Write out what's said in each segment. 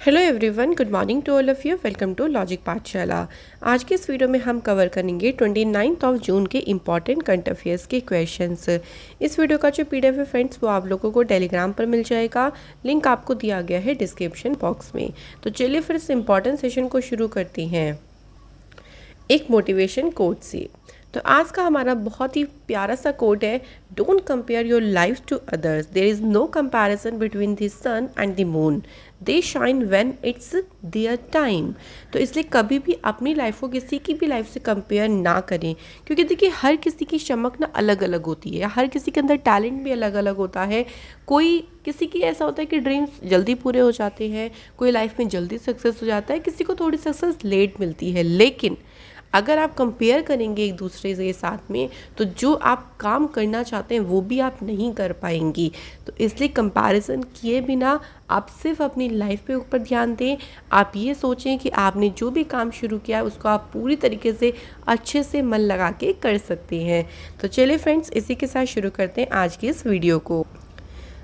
Hello everyone, good morning to all of you. Welcome to logic Pathshala. आज के इस video में हम कवर करेंगे 29 जून के इम्पॉर्टेंट करंट अफेयर्स के क्वेश्चंस। इस वीडियो का जो पीडीएफ है फ्रेंड्स, वो आप लोगों को टेलीग्राम पर मिल जाएगा। लिंक आपको दिया गया है डिस्क्रिप्शन बॉक्स में। तो चलिए फिर इस इम्पॉर्टेंट सेशन को शुरू करते हैं एक मोटिवेशन कोट से। तो आज का हमारा बहुत ही प्यारा सा कोट है, don't compare your life to others, there is no comparison between the sun and the moon, they shine when it's their time. तो इसलिए कभी भी अपनी लाइफ को किसी की भी लाइफ से कंपेयर ना करें, क्योंकि देखिए हर किसी की चमक ना अलग अलग होती है, हर किसी के अंदर टैलेंट भी अलग अलग होता है। कोई किसी की ऐसा होता है कि ड्रीम्स जल्दी पूरे हो जाते हैं, कोई लाइफ में जल्दी सक्सेस हो जाता है, किसी को थोड़ी सक्सेस लेट मिलती है। लेकिन अगर आप कंपेयर करेंगे एक दूसरे के साथ में, तो जो आप काम करना चाहते हैं वो भी आप नहीं कर पाएंगी। तो इसलिए कंपैरिजन किए बिना आप सिर्फ अपनी लाइफ पे ऊपर ध्यान दें। आप ये सोचें कि आपने जो भी काम शुरू किया है उसको आप पूरी तरीके से अच्छे से मन लगा के कर सकते हैं। तो चलिए फ्रेंड्स, इसी के साथ शुरू करते हैं आज की इस वीडियो को।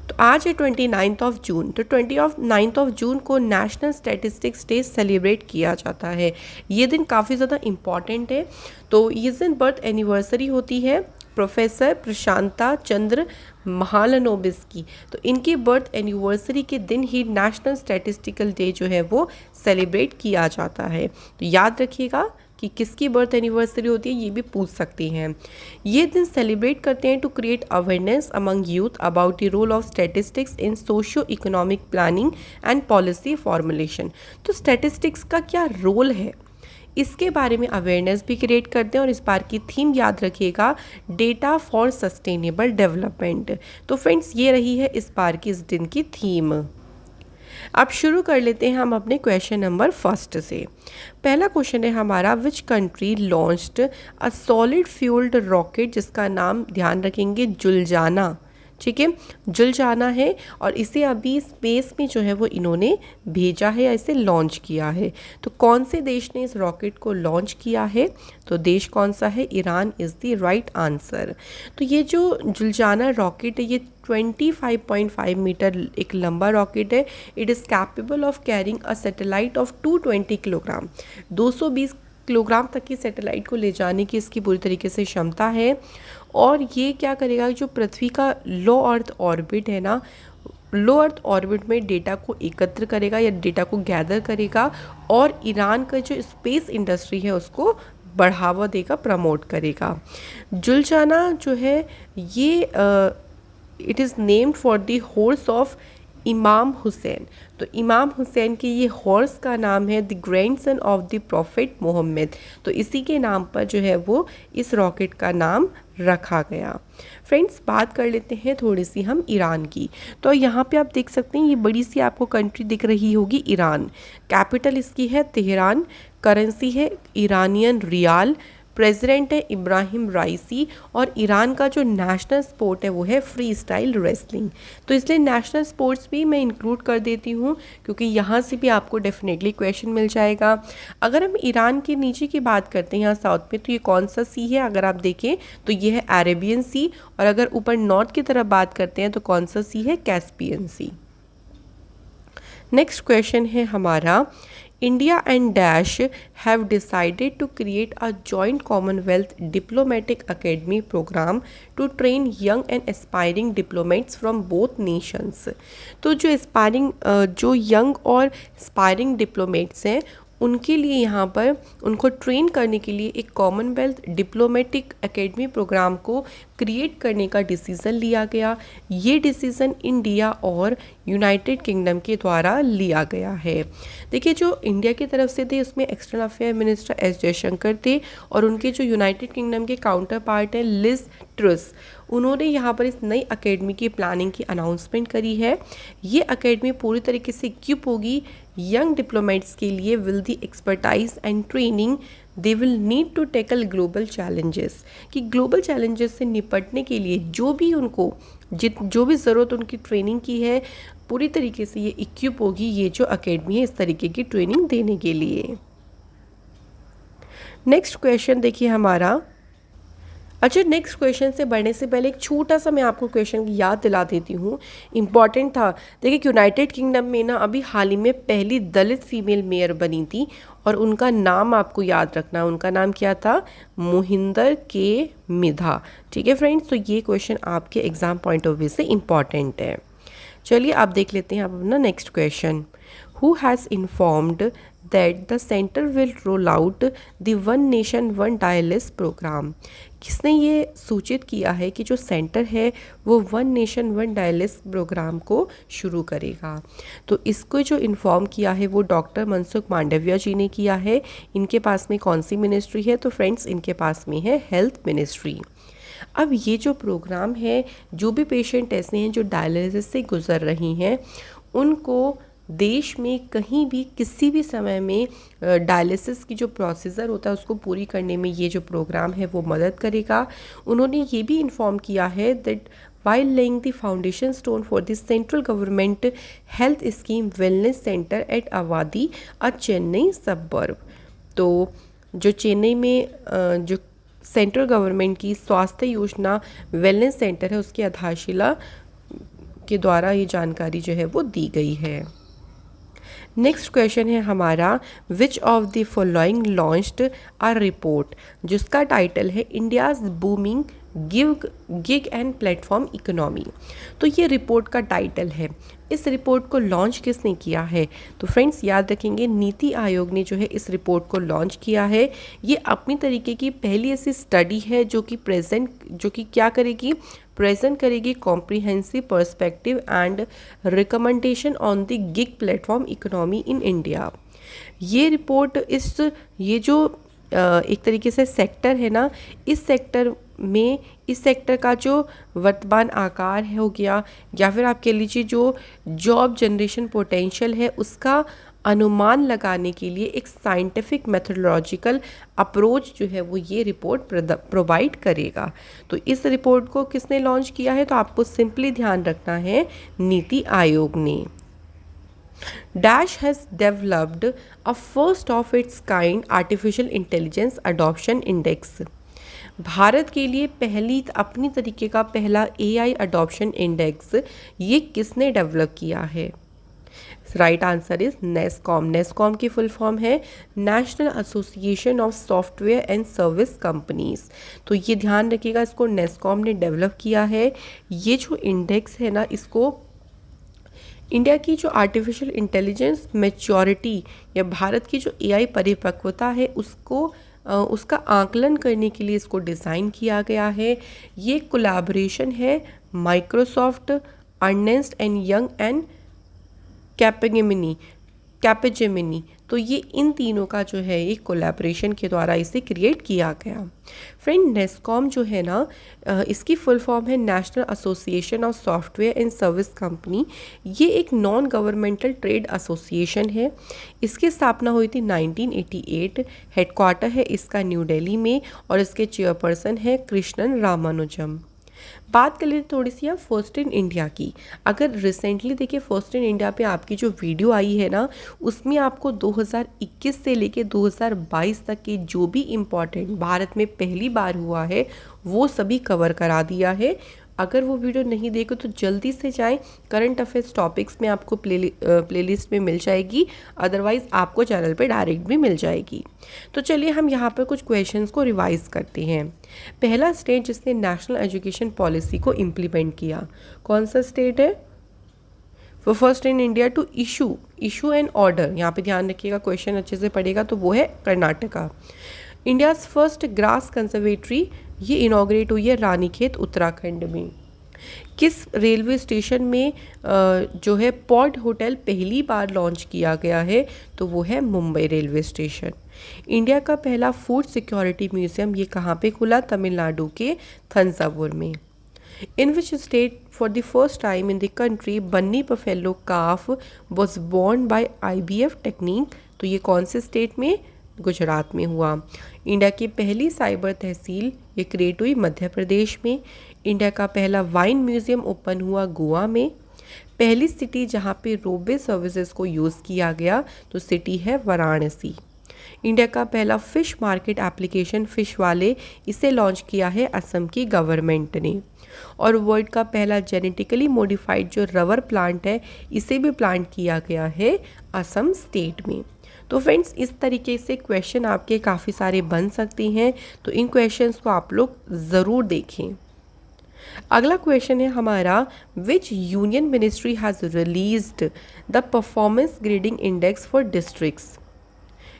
तो आज है 29 जून। तो 29 जून को नेशनल स्टैटिस्टिक्स डे सेलिब्रेट किया जाता है। ये दिन काफ़ी ज़्यादा इम्पॉर्टेंट है। तो इस दिन बर्थ एनिवर्सरी होती है प्रोफेसर प्रशांता चंद्र महालनोबिस की। तो इनकी बर्थ एनिवर्सरी के दिन ही नेशनल स्टैटिस्टिकल डे जो है वो सेलिब्रेट किया जाता है। तो याद रखिएगा कि किसकी बर्थ एनिवर्सरी होती है, ये भी पूछ सकती हैं। ये दिन सेलिब्रेट करते हैं to create awareness among youth about the role of statistics in socio economic planning and policy formulation. तो स्टैटिस्टिक्स का क्या रोल है, इसके बारे में अवेयरनेस भी क्रिएट करते हैं। और इस बार की थीम याद रखिएगा, डेटा फॉर सस्टेनेबल डेवलपमेंट। तो फ्रेंड्स, ये रही है इस बार की इस दिन की थीम। अब शुरू कर लेते हैं हम अपने क्वेश्चन नंबर फर्स्ट से। पहला क्वेश्चन है हमारा, which country launched a solid fuelled rocket, जिसका नाम ध्यान रखेंगे जुलजाना। ठीक है, जुलजाना है और इसे अभी स्पेस में जो है वो इन्होंने भेजा है या इसे लॉन्च किया है। तो कौन से देश ने इस रॉकेट को लॉन्च किया है? तो देश कौन सा है? Iran is the right answer. तो ये जो जुलजाना रॉकेट है, ये 25.5 मीटर एक लंबा रॉकेट है। It is capable of carrying a satellite of 220 kilogram. 220 kilogram तक की सैटेलाइट को ले जाने की इसकी पूरी तरीके से क्षमता है। और ये क्या करेगा, जो पृथ्वी का लो अर्थ ऑर्बिट है ना, लो अर्थ ऑर्बिट में डेटा को एकत्र करेगा या डेटा को गैदर करेगा और ईरान का जो स्पेस इंडस्ट्री है उसको बढ़ावा देगा, प्रमोट करेगा। जुलजाना जो है ये it is named for the horse of इमाम हुसैन। तो इमाम हुसैन के ये हॉर्स का नाम है the grandson of the prophet Mohammad. तो इसी के नाम पर जो है वो इस रॉकेट का नाम रखा गया। फ्रेंड्स, बात कर लेते हैं थोड़ी सी हम ईरान की। तो यहाँ पे आप देख सकते हैं ये बड़ी सी आपको कंट्री दिख रही होगी ईरान। कैपिटल इसकी है तेहरान, करेंसी है ईरानियन रियाल, प्रेसिडेंट है इब्राहिम राइसी और ईरान का जो नेशनल स्पोर्ट है वो है फ्री स्टाइल रेसलिंग। तो इसलिए नेशनल स्पोर्ट्स भी मैं इंक्लूड कर देती हूँ, क्योंकि यहाँ से भी आपको डेफिनेटली क्वेश्चन मिल जाएगा। अगर हम ईरान के नीचे की बात करते हैं यहाँ साउथ में, तो ये कौन सा सी है? अगर आप देखें तो ये है अरेबियन सी। और अगर ऊपर नॉर्थ की तरफ बात करते हैं तो कौन सा सी है? कैस्पियन सी। नेक्स्ट क्वेश्चन है हमारा, India and Dash have decided to create a joint Commonwealth Diplomatic Academy program to train young and aspiring diplomats from both nations। तो जो एस्पायरिंग जो यंग और एस्पायरिंग डिप्लोमेट्स हैं उनके लिए यहाँ पर उनको ट्रेन करने के लिए एक कॉमनवेल्थ डिप्लोमेटिक एकेडमी प्रोग्राम को क्रिएट करने का डिसीज़न लिया गया। ये डिसीज़न इंडिया और यूनाइटेड किंगडम के द्वारा लिया गया है। देखिए, जो इंडिया की तरफ से थे उसमें external affair minister S Jaishankar थे और उनके जो यूनाइटेड किंगडम के काउंटर पार्ट हैं लिज ट्रुस, उन्होंने यहाँ पर इस नई अकेडमी की प्लानिंग की अनाउंसमेंट करी है। ये अकेडमी पूरी तरीके से इक्विप होगी यंग डिप्लोमेट्स के लिए will the expertise and training they will need to tackle global challenges. कि ग्लोबल चैलेंजेस से निपटने के लिए जो भी उनको जो भी ज़रूरत उनकी ट्रेनिंग की है, पूरी तरीके से ये इक्विप होगी ये जो अकेडमी है इस तरीके की ट्रेनिंग देने के लिए। नेक्स्ट क्वेश्चन देखिए हमारा, अच्छा, नेक्स्ट क्वेश्चन से बढ़ने से पहले एक छोटा सा मैं आपको क्वेश्चन की याद दिला देती हूँ, इम्पॉर्टेंट था। देखिए, यूनाइटेड किंगडम में ना अभी हाल ही में पहली दलित फीमेल मेयर बनी थी, और उनका नाम आपको याद रखना है। उनका नाम क्या था? मोहिंदर के मिधा। ठीक है फ्रेंड्स, तो ये क्वेश्चन आपके एग्जाम पॉइंट ऑफ व्यू से इम्पॉर्टेंट है। चलिए आप देख लेते हैं अब अपना next question. Who has informed that the centre will roll out the one nation one dialysis programme? किसने ये सूचित किया है कि जो सेंटर है वो one nation one dialysis programme को शुरू करेगा? तो इसको जो इन्फॉर्म किया है वो डॉक्टर मनसुख मांडविया जी ने किया है। इनके पास में कौन सी मिनिस्ट्री है? तो फ्रेंड्स, इनके पास में है हेल्थ मिनिस्ट्री। अब ये जो प्रोग्राम है, जो भी पेशेंट ऐसे हैं जो डायलिसिस से गुजर रही हैं, उनको देश में कहीं भी किसी भी समय में डायलिसिस की जो प्रोसीजर होता है उसको पूरी करने में ये जो प्रोग्राम है वो मदद करेगा। उन्होंने ये भी इन्फॉर्म किया है that while laying the foundation stone for the central government health scheme wellness center at Avadi, a Chennai suburb। तो जो चेन्नई में जो सेंट्रल गवर्नमेंट की स्वास्थ्य योजना वेलनेस सेंटर है उसकी आधारशिला के द्वारा ये जानकारी जो है वो दी गई है। नेक्स्ट क्वेश्चन है हमारा, which of the following launched a report, जिसका टाइटल है India's booming gig and platform economy. तो ये रिपोर्ट का टाइटल है। इस रिपोर्ट को लॉन्च किसने किया है? तो फ्रेंड्स याद रखेंगे, नीति आयोग ने जो है इस रिपोर्ट को लॉन्च किया है। ये अपनी तरीके की पहली ऐसी स्टडी है जो कि क्या करेगी? प्रेजेंट करेगी comprehensive perspective and recommendation on the gig platform economy in India. ये रिपोर्ट ये जो एक तरीके से सेक्टर है ना, इस सेक्टर का जो वर्तमान आकार है हो गया, या फिर आप कह लीजिए जो जॉब जनरेशन पोटेंशियल है, उसका अनुमान लगाने के लिए एक साइंटिफिक मेथोडोलॉजिकल अप्रोच जो है वो ये रिपोर्ट प्रोवाइड करेगा। तो इस रिपोर्ट को किसने लॉन्च किया है? तो आपको सिंपली ध्यान रखना है, नीति आयोग ने। Dash has developed a first of its kind artificial intelligence adoption index. Bharat के लिए अपनी तरीके का पहला AI अडॉप्शन इंडेक्स ये किसने डेवलप किया है? Right answer is NASSCOM. NASSCOM की फुल फॉर्म है national association of software and service companies. तो ये ध्यान रखिएगा, इसको नेस्कॉम ने डेवलप किया है। ये जो इंडेक्स है ना, इसको इंडिया की जो आर्टिफिशियल इंटेलिजेंस मैच्योरिटी या भारत की जो AI परिपक्वता है उसका आकलन करने के लिए इसको डिज़ाइन किया गया है। ये कोलैबोरेशन है Microsoft, Ernst and Young and Capgemini. तो ये इन तीनों का जो है एक कोलैबोरेशन के द्वारा इसे क्रिएट किया गया। फ्रेंड, नेस्कॉम जो है ना, इसकी फुल फॉर्म है national association of software and service company. ये एक नॉन गवर्नमेंटल ट्रेड एसोसिएशन है। इसकी स्थापना हुई थी 1988। हेडक्वार्टर है इसका न्यू दिल्ली में, और इसके चेयरपर्सन है कृष्णन रामानुजम। बात कर लेते थोड़ी सी आप फर्स्ट इन इंडिया की। अगर रिसेंटली देखिए, फर्स्ट इन इंडिया पे आपकी जो वीडियो आई है ना, उसमें आपको 2021 से लेके 2022 तक के जो भी इम्पोर्टेंट भारत में पहली बार हुआ है वो सभी कवर करा दिया है। अगर वो वीडियो नहीं देखो तो जल्दी से जाएं, करंट अफेयर्स टॉपिक्स में आपको प्लेलिस्ट में मिल जाएगी, अदरवाइज़ आपको चैनल पे डायरेक्ट भी मिल जाएगी। तो चलिए हम यहाँ पर कुछ क्वेश्चंस को रिवाइज करते हैं। पहला स्टेट जिसने नेशनल एजुकेशन पॉलिसी को इम्प्लीमेंट किया, कौन सा स्टेट है? वो first in India to issue an order, यहाँ पे ध्यान रखिएगा, क्वेश्चन अच्छे से पढ़ेगा, तो वो है Karnataka. India's first grass conservatory, ये इनॉग्रेट हुई है रानीखेत उत्तराखंड में। किस रेलवे स्टेशन में जो है पॉड होटल पहली बार लॉन्च किया गया है? तो वो है मुंबई रेलवे स्टेशन। इंडिया का पहला फूड सिक्योरिटी म्यूजियम ये कहाँ पे खुला? तमिलनाडु के थंजावुर में। In which state for the first time in the country Banni buffalo calf was born by IVF technique? तो ये कौन से स्टेट में? गुजरात में हुआ। इंडिया की पहली साइबर तहसील ये क्रिएट हुई मध्य प्रदेश में। इंडिया का पहला वाइन म्यूजियम ओपन हुआ गोवा में। पहली सिटी जहां पे रोपवे सर्विसेज को यूज़ किया गया तो सिटी है वाराणसी। इंडिया का पहला फिश मार्केट एप्लीकेशन फिश वाले इसे लॉन्च किया है असम की गवर्नमेंट ने। और वर्ल्ड का पहला जेनेटिकली मॉडिफाइड जो रबर प्लांट है इसे भी प्लांट किया गया है असम स्टेट में। तो फ्रेंड्स इस तरीके से क्वेश्चन आपके काफ़ी सारे बन सकते हैं, तो इन क्वेश्चंस को आप लोग ज़रूर देखें। अगला क्वेश्चन है हमारा, विच union ministry has released the performance grading index for districts.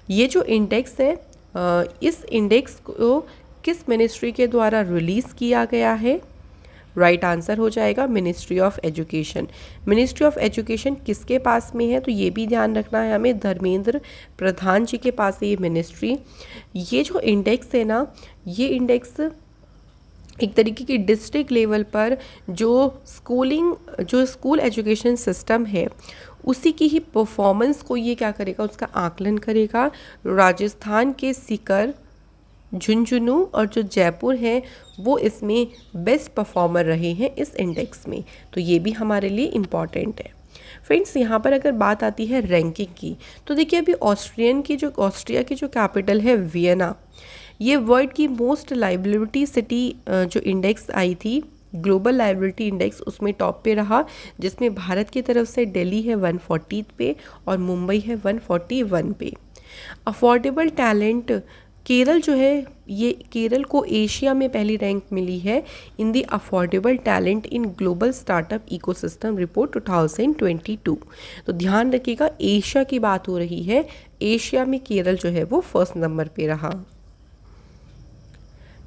ये जो इंडेक्स है इस इंडेक्स को किस मिनिस्ट्री के द्वारा रिलीज़ किया गया है? राइट आंसर हो जाएगा ministry of education. Ministry of education किसके पास में है? तो ये भी ध्यान रखना है हमें, धर्मेंद्र प्रधान जी के पास है ये मिनिस्ट्री। ये जो इंडेक्स है ना, ये इंडेक्स एक तरीके की डिस्ट्रिक्ट लेवल पर जो स्कूल एजुकेशन सिस्टम है उसी की ही परफॉर्मेंस को ये क्या करेगा, उसका आकलन करेगा। राजस्थान के सीकर, झुंझुनू और जो जयपुर है वो इसमें बेस्ट परफॉर्मर रहे हैं इस इंडेक्स में, तो ये भी हमारे लिए इम्पॉर्टेंट है। फ्रेंड्स यहाँ पर अगर बात आती है रैंकिंग की, तो देखिए अभी ऑस्ट्रिया की जो कैपिटल है वियना, ये वर्ल्ड की मोस्ट लाइबिलिटी सिटी जो इंडेक्स आई थी, ग्लोबल लाइबिलिटी इंडेक्स, उसमें टॉप पे रहा, जिसमें भारत की तरफ से दिल्ली है 140 पे और मुंबई है 141 पे। अफोर्डेबल टैलेंट, केरल जो है, ये केरल को एशिया में पहली रैंक मिली है in the affordable talent in global startup ecosystem report 2022। तो ध्यान रखिएगा एशिया की बात हो रही है, एशिया में केरल जो है वो फर्स्ट नंबर पे रहा।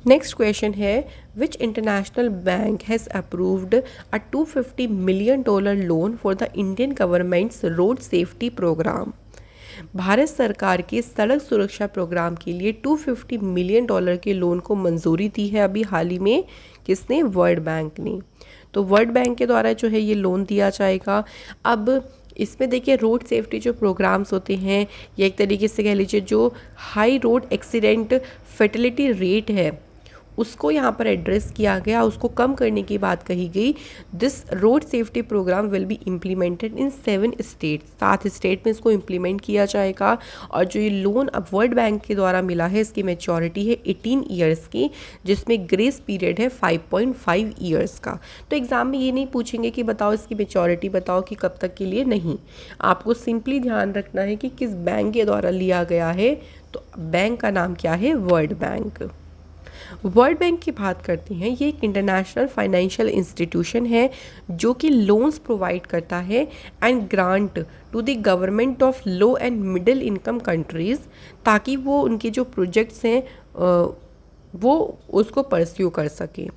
नेक्स्ट क्वेश्चन है, which international bank has approved a $250 million loan for the Indian government's road safety program. Bharat सरकार के सड़क सुरक्षा प्रोग्राम के लिए $250 मिलियन के लोन को मंजूरी दी है अभी हाल ही में, किसने? वर्ल्ड बैंक ने। तो वर्ल्ड बैंक के द्वारा जो है ये लोन दिया जाएगा। अब इसमें देखिए रोड सेफ्टी जो प्रोग्राम्स होते हैं, या एक तरीके से कह लीजिए जो high road accident fertility rate है उसको यहाँ पर एड्रेस किया गया, उसको कम करने की बात कही गई। This road safety program will be implemented in 7 state, 7 state में इसको इम्प्लीमेंट किया जाएगा। और जो ये लोन अब वर्ल्ड बैंक के द्वारा मिला है, इसकी मैच्योरिटी है 18 ईयर्स की, जिसमें ग्रेस पीरियड है 5.5 ईयर्स का। तो एग्जाम में ये नहीं पूछेंगे कि बताओ इसकी मैच्योरिटी बताओ कि कब तक के लिए, नहीं, आपको सिंपली ध्यान रखना है कि किस बैंक के द्वारा लिया गया है। तो बैंक का नाम क्या है? World bank. वर्ल्ड बैंक की बात करते हैं, ये एक इंटरनेशनल फाइनेंशियल इंस्टीट्यूशन है जो कि लोन्स प्रोवाइड करता है and grant to the government of low and middle income countries, ताकि वो उनके जो प्रोजेक्ट्स हैं वो उसको परस्यू कर सके।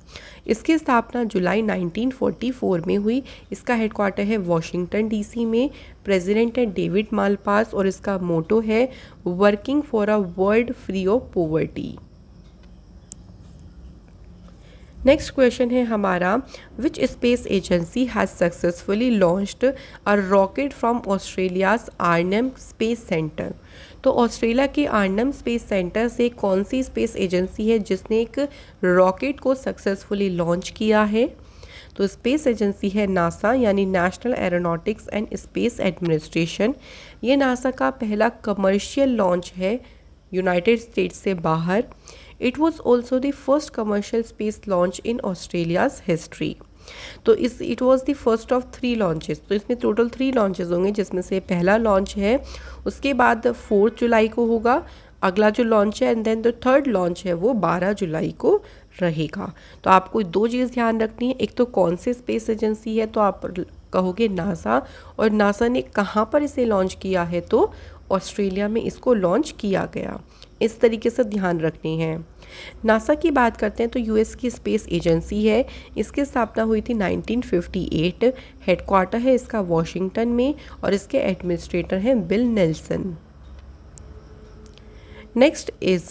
इसकी स्थापना जुलाई 1944 में हुई। इसका हेडक्वार्टर है वॉशिंगटन डीसी में। प्रेसिडेंट है डेविड मालपास और इसका मोटो है working for a world free of poverty. Next question है हमारा, which space agency has successfully launched a rocket from Australia's Arnhem space centre. तो ऑस्ट्रेलिया के आर्नम स्पेस सेंटर से कौन सी स्पेस एजेंसी है जिसने एक रॉकेट को सक्सेसफुली लॉन्च किया है? तो स्पेस एजेंसी है नासा, यानी national aeronautics and space administration. ये नासा का पहला कमर्शियल लॉन्च है यूनाइटेड स्टेट्स से बाहर। It was also the first commercial space launch in Australia's history. तो it was the first of 3 launches. तो इसमें टोटल 3 लॉन्चेस होंगे, जिसमें से पहला लॉन्च है, उसके बाद 4 जुलाई को होगा अगला जो लॉन्च है, एंड देन जो थर्ड लॉन्च है वो 12 जुलाई को रहेगा। तो आपको 2 चीज़ ध्यान रखनी है, एक तो कौन से स्पेस एजेंसी है, तो आप कहोगे नासा, और नासा ने कहाँ पर इसे लॉन्च किया है, तो ऑस्ट्रेलिया में इसको लॉन्च किया गया। इस तरीके से ध्यान रखने हैं। नासा की बात करते हैं तो यूएस की स्पेस एजेंसी है, इसकी स्थापना हुई थी 1958। हेडक्वार्टर है इसका वॉशिंगटन में और इसके एडमिनिस्ट्रेटर हैं bill Nelson. Next is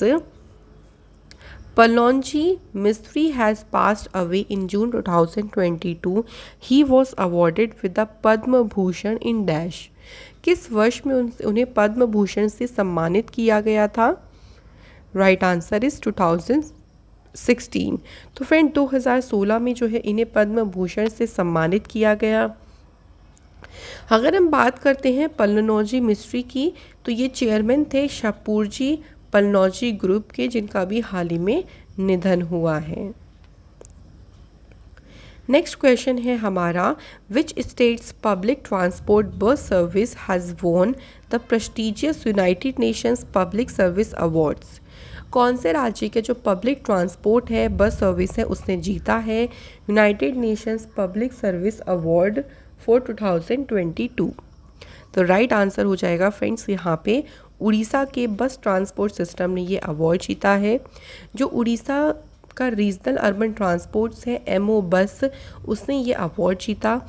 Palonji Mistry has passed away in June 2022. He was awarded with the Padma Bhushan in Dash. किस वर्ष में उन्हें पद्म भूषण से सम्मानित किया गया था? Right answer is 2016। तो फ्रेंड 2016 में जो है इन्हें पद्म भूषण से सम्मानित किया गया। अगर हम बात करते हैं पलनौजी मिस्ट्री की, तो ये चेयरमैन थे शाहपुरजी पलनौजी ग्रुप के, जिनका भी हाल ही में निधन हुआ है। नेक्स्ट क्वेश्चन है हमारा, which states public transport bus service has won the prestigious United Nations public service awards. कौन से राज्य के जो पब्लिक ट्रांसपोर्ट है, बस सर्विस है, उसने जीता है United Nations public service award for 2022। तो राइट आंसर हो जाएगा फ्रेंड्स यहाँ पे उड़ीसा के बस ट्रांसपोर्ट सिस्टम ने ये अवार्ड जीता है। जो उड़ीसा का रीजनल अर्बन ट्रांसपोर्ट्स है एमओ बस, उसने ये अवार्ड जीता।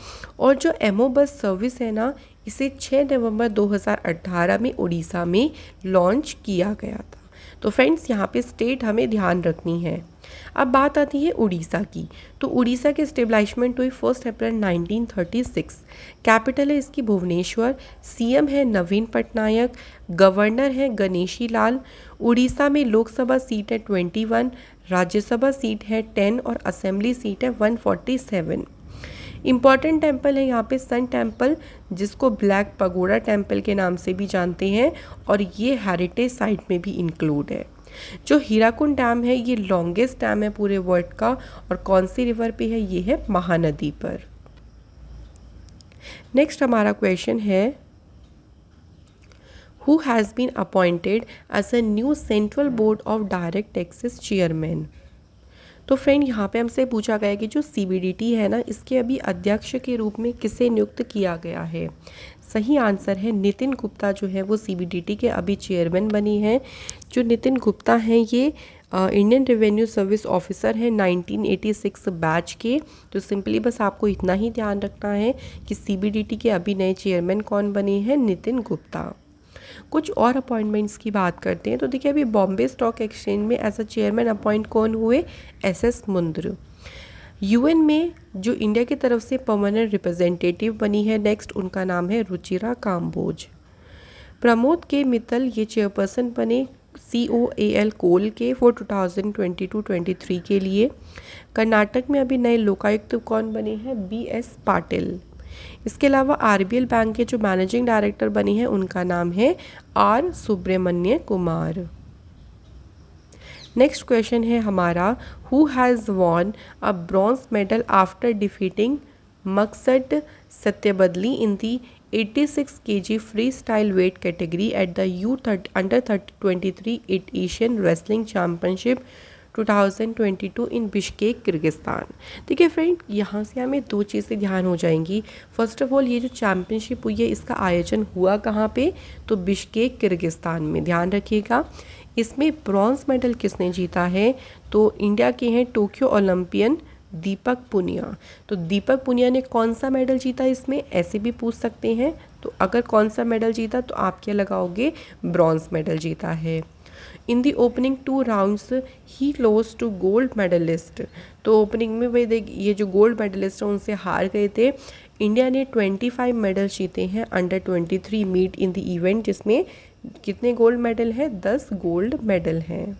और जो एमओ बस सर्विस है ना, इसे 6 नवंबर 2018 में उड़ीसा में लॉन्च किया गया था। तो फ्रेंड्स यहाँ पे स्टेट हमें ध्यान रखनी है। अब बात आती है उड़ीसा की, तो उड़ीसा के स्टेब्लिशमेंट हुई 1 अप्रैल 1936। कैपिटल है इसकी भुवनेश्वर, सीएम है नवीन पटनायक, गवर्नर है गणेशी लाल। उड़ीसा में लोकसभा सीट है 21, राज्यसभा सीट है 10 और असेंबली सीट है 147। इम्पॉर्टेंट टेम्पल है यहाँ पे सन टेम्पल, जिसको ब्लैक पगोडा टेम्पल के नाम से भी जानते हैं, और ये हेरिटेज साइट में भी इंक्लूड है। जो हीराकुंड डैम है, ये लॉन्गेस्ट डैम है पूरे वर्ल्ड का, और कौन सी रिवर पे है, ये है महानदी पर। नेक्स्ट हमारा क्वेश्चन है, who has been appointed as a new central board of direct taxes chairman. तो फ्रेंड यहाँ पे हमसे पूछा गया कि जो सीबीडीटी है ना, इसके अभी अध्यक्ष के रूप में किसे नियुक्त किया गया है। सही आंसर है नितिन गुप्ता जो है वो सीबीडीटी के अभी चेयरमैन बनी हैं। जो नितिन गुप्ता हैं ये इंडियन रेवेन्यू सर्विस ऑफिसर हैं 1986 बैच के। तो सिंपली बस आपको इतना ही ध्यान रखना है कि सीबीडीटी के अभी नए चेयरमैन कौन बने हैं, नितिन गुप्ता। कुछ और अपॉइंटमेंट्स की बात करते हैं, तो देखिए अभी बॉम्बे स्टॉक एक्सचेंज में एज अ चेयरमैन अपॉइंट कौन हुए, एसएस मुंद्र। यूएन में जो इंडिया की तरफ से परमानेंट रिप्रेजेंटेटिव बनी है नेक्स्ट, उनका नाम है रुचिरा काम्बोज। प्रमोद के मित्तल ये चेयरपर्सन बने COAL कोल के फॉर 2022-23 के लिए। कर्नाटक में अभी नए लोकायुक्त कौन बने हैं, BS पाटिल। इसके अलावा RBL बैंक के जो मैनेजिंग डायरेक्टर बने हैं उनका नाम है R Subramanya Kumar. Next question है हमारा, who has won a bronze medal after defeating Maksat Satybaldy in the 86 kg freestyle weight category at the U23 Asian wrestling championship 2022 in Bishkek Kyrgyzstan. देखिए friend, यहाँ से हमें दो चीज़ें ध्यान हो जाएंगी। फर्स्ट ऑफ ऑल, ये जो चैम्पियनशिप हुई है इसका आयोजन हुआ कहाँ पे, तो बिश्केक किर्गिस्तान में। ध्यान रखिएगा। इसमें ब्रॉन्ज मेडल किसने जीता है, तो इंडिया के हैं टोक्यो ओलंपियन दीपक पुनिया। तो दीपक पुनिया ने कौन सा मेडल जीता इसमें, ऐसे भी पूछ सकते हैं। तो अगर कौन सा मेडल जीता तो आप क्या लगाओगे, ब्रॉन्ज मेडल जीता है। In the opening 2 rounds he loss to gold medallist. तो ओपनिंग में भाई देख, ये जो गोल्ड मेडलिस्ट हैं उनसे हार गए थे। इंडिया ने 25 मेडल जीते हैं under 23 meet in the event, जिसमें कितने गोल्ड मेडल हैं, 10 गोल्ड मेडल हैं।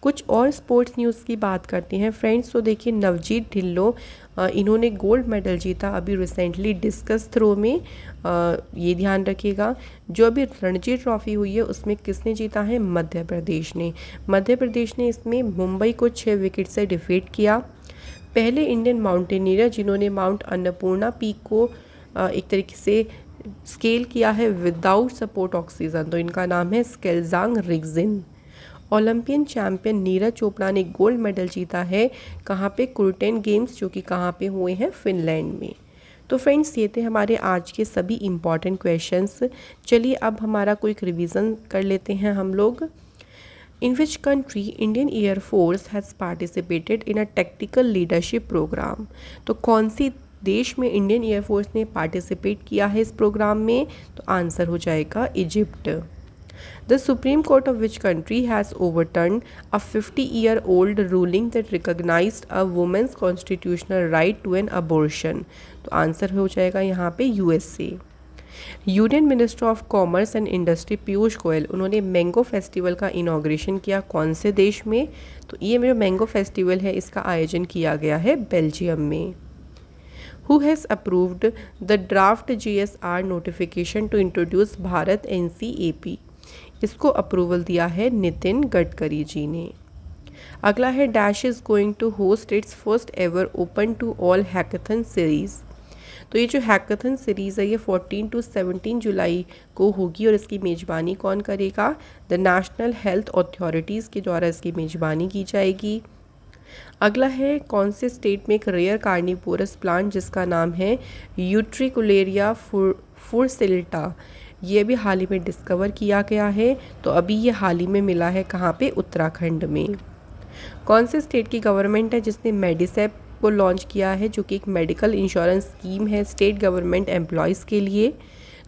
कुछ और स्पोर्ट्स न्यूज़ की बात करते हैं फ्रेंड्स। तो देखिए नवजीत ढिल्लो, इन्होंने गोल्ड मेडल जीता अभी रिसेंटली डिस्कस थ्रो में। ये ध्यान रखिएगा। जो अभी रणजी ट्रॉफी हुई है उसमें किसने जीता है, मध्य प्रदेश ने। मध्य प्रदेश ने इसमें मुंबई को 6 विकेट से डिफीट किया। पहले इंडियन माउंटेनियर जिन्होंने माउंट अन्नपूर्णा पीक को एक तरीके से स्केल किया है विदाउट सपोर्ट ऑक्सीजन, तो इनका नाम है स्केल्जांग रिग्जिन। ओलंपियन चैंपियन नीरज चोपड़ा ने गोल्ड मेडल जीता है कहाँ पे, कुर्टेन गेम्स, जो कि कहाँ पे हुए हैं, फिनलैंड में। तो फ्रेंड्स, ये थे हमारे आज के सभी इम्पॉर्टेंट क्वेश्चंस। चलिए अब हमारा क्विक रिवीजन कर लेते हैं हम लोग। In which country Indian Air Force has participated in a tactical leadership programme. तो कौन सी देश में इंडियन एयरफोर्स ने पार्टिसिपेट किया है इस प्रोग्राम में, तो आंसर हो जाएगा Egypt. The Supreme Court of which country has overturned a 50-year-old ruling that recognized a woman's constitutional right to an abortion? तो आंसर हो जाएगा यहाँ पे USA। Union minister of commerce and industry Piyush Goyal, उन्होंने मैंगो फेस्टिवल का inauguration किया कौन से देश में, तो ये जो मैंगो फेस्टिवल है इसका आयोजन किया गया है बेल्जियम में। Who has approved the draft GSR notification to introduce Bharat NCAP। इसको अप्रूवल दिया है नितिन गडकरी जी ने। अगला है dash is going to host its first ever open to all hackathon series. तो ये जो हैकाथन सीरीज़ है ये 14 to 17 जुलाई को होगी और इसकी मेज़बानी कौन करेगा? द नेशनल हेल्थ अथॉरिटीज़ के द्वारा इसकी मेज़बानी की जाएगी। अगला है कौन से स्टेट में एक रेयर कार्निवोरस प्लांट जिसका नाम है यूट्रिकुलेरिया फुर्सिल्टा, ये भी हाल ही में डिस्कवर किया गया है। तो अभी ये हाल ही में मिला है कहाँ पे? उत्तराखंड में। कौन से स्टेट की गवर्नमेंट है जिसने मेडिसेप को लॉन्च किया है, जो कि एक मेडिकल इंश्योरेंस स्कीम है स्टेट गवर्नमेंट एम्प्लॉयज़ के लिए।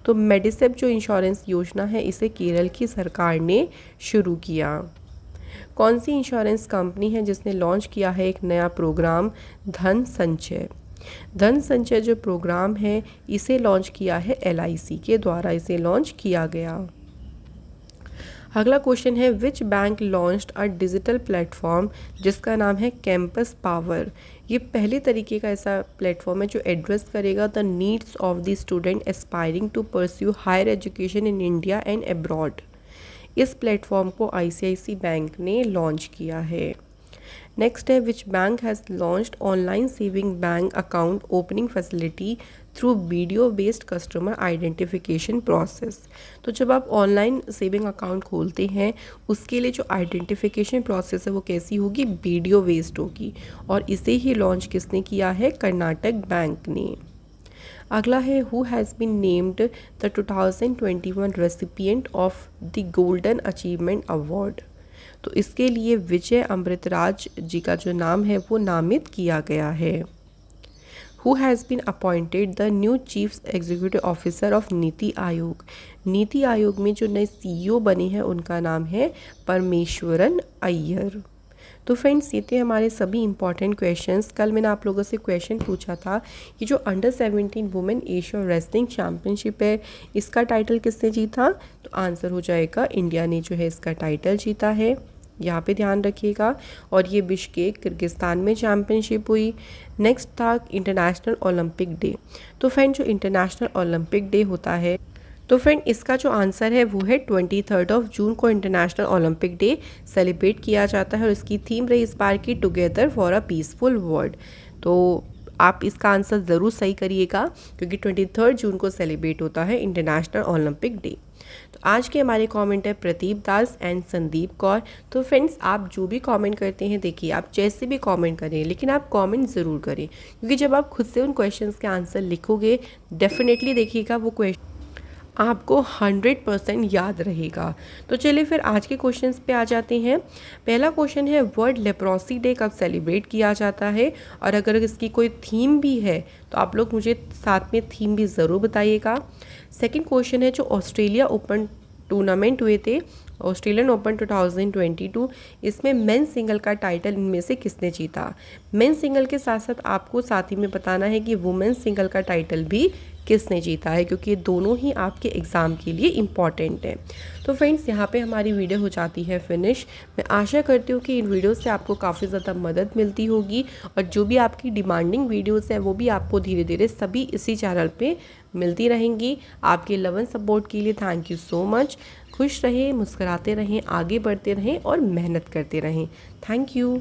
तो मेडिसेप जो इंश्योरेंस योजना है इसे केरल की सरकार ने शुरू किया। कौन सी इंश्योरेंस कंपनी है जिसने लॉन्च किया है एक नया प्रोग्राम धन संचय? धन संचय जो प्रोग्राम है इसे लॉन्च किया है LIC के द्वारा, इसे लॉन्च किया गया। अगला क्वेश्चन है which bank launched a digital platform जिसका नाम है कैंपस पावर। ये पहले तरीके का ऐसा प्लेटफॉर्म है जो एड्रेस करेगा the needs of the student aspiring to pursue higher education in India and abroad. इस प्लेटफॉर्म को ICICI बैंक ने लॉन्च किया है। नेक्स्ट है which bank has launched online saving bank account opening facility through video based customer identification process. तो जब आप online saving account खोलते हैं उसके लिए जो आइडेंटिफिकेशन प्रोसेस है वो कैसी होगी? वीडियो बेस्ड होगी। और इसे ही लॉन्च किसने किया है? कर्नाटक बैंक ने। अगला है who has been named the 2021 recipient of the golden achievement award. तो इसके लिए विजय अमृतराज जी का जो नाम है वो नामित किया गया है। Who has been appointed the new chief executive officer of NITI Aayog. NITI Aayog में जो नए CEO बने हैं उनका नाम है परमेश्वरन अय्यर। तो फ्रेंड्स ये थे हमारे सभी इंपॉर्टेंट क्वेश्चंस। कल मैंने आप लोगों से क्वेश्चन पूछा था कि जो under 17 women Asia wrestling championship है इसका टाइटल किसने जीता? तो आंसर हो जाएगा इंडिया ने जो है इसका टाइटल जीता है, यहाँ पे ध्यान रखिएगा। और ये बिश्केक किर्गिस्तान में चैम्पियनशिप हुई। नेक्स्ट था इंटरनेशनल ओलंपिक डे। तो फ्रेंड जो इंटरनेशनल ओलंपिक डे होता है तो फ्रेंड इसका जो आंसर है वो है 23 जून को इंटरनेशनल ओलंपिक डे सेलिब्रेट किया जाता है और इसकी थीम रही इस बार की together for a peaceful world. तो आप इसका आंसर ज़रूर सही करिएगा क्योंकि 23 जून को सेलिब्रेट होता है इंटरनेशनल ओलंपिक डे। तो आज के हमारे कमेंट है प्रदीप दास एंड संदीप कौर। तो फ्रेंड्स आप जो भी कमेंट करते हैं देखिए आप जैसे भी कमेंट करें लेकिन आप कमेंट ज़रूर करें क्योंकि जब आप खुद से उन क्वेश्चंस के आंसर लिखोगे डेफिनेटली देखिएगा वो क्वेश्चन आपको 100% याद रहेगा। तो चलिए फिर आज के क्वेश्चंस पे आ जाते हैं। पहला क्वेश्चन है वर्ल्ड लेप्रोसी डे कब सेलिब्रेट किया जाता है? और अगर इसकी कोई थीम भी है तो आप लोग मुझे साथ में थीम भी ज़रूर बताइएगा। सेकंड क्वेश्चन है जो ऑस्ट्रेलिया ओपन टूर्नामेंट हुए थे ऑस्ट्रेलियन ओपन 2022 इसमें मेंस सिंगल का टाइटल इनमें से किसने जीता? मेंस सिंगल के साथ साथ आपको साथ ही में बताना है कि वुमेन्स सिंगल का टाइटल भी किसने जीता है क्योंकि ये दोनों ही आपके एग्ज़ाम के लिए इम्पॉर्टेंट है। तो फ्रेंड्स यहाँ पे हमारी वीडियो हो जाती है फिनिश। मैं आशा करती हूँ कि इन वीडियो से आपको काफ़ी ज़्यादा मदद मिलती होगी और जो भी आपकी डिमांडिंग वीडियोस हैं वो भी आपको धीरे धीरे सभी इसी चैनल पे मिलती रहेंगी। आपके लव एंड सपोर्ट के लिए थैंक यू सो मच। खुश रहें, मुस्कुराते रहें, आगे बढ़ते रहें और मेहनत करते रहें। Thank you.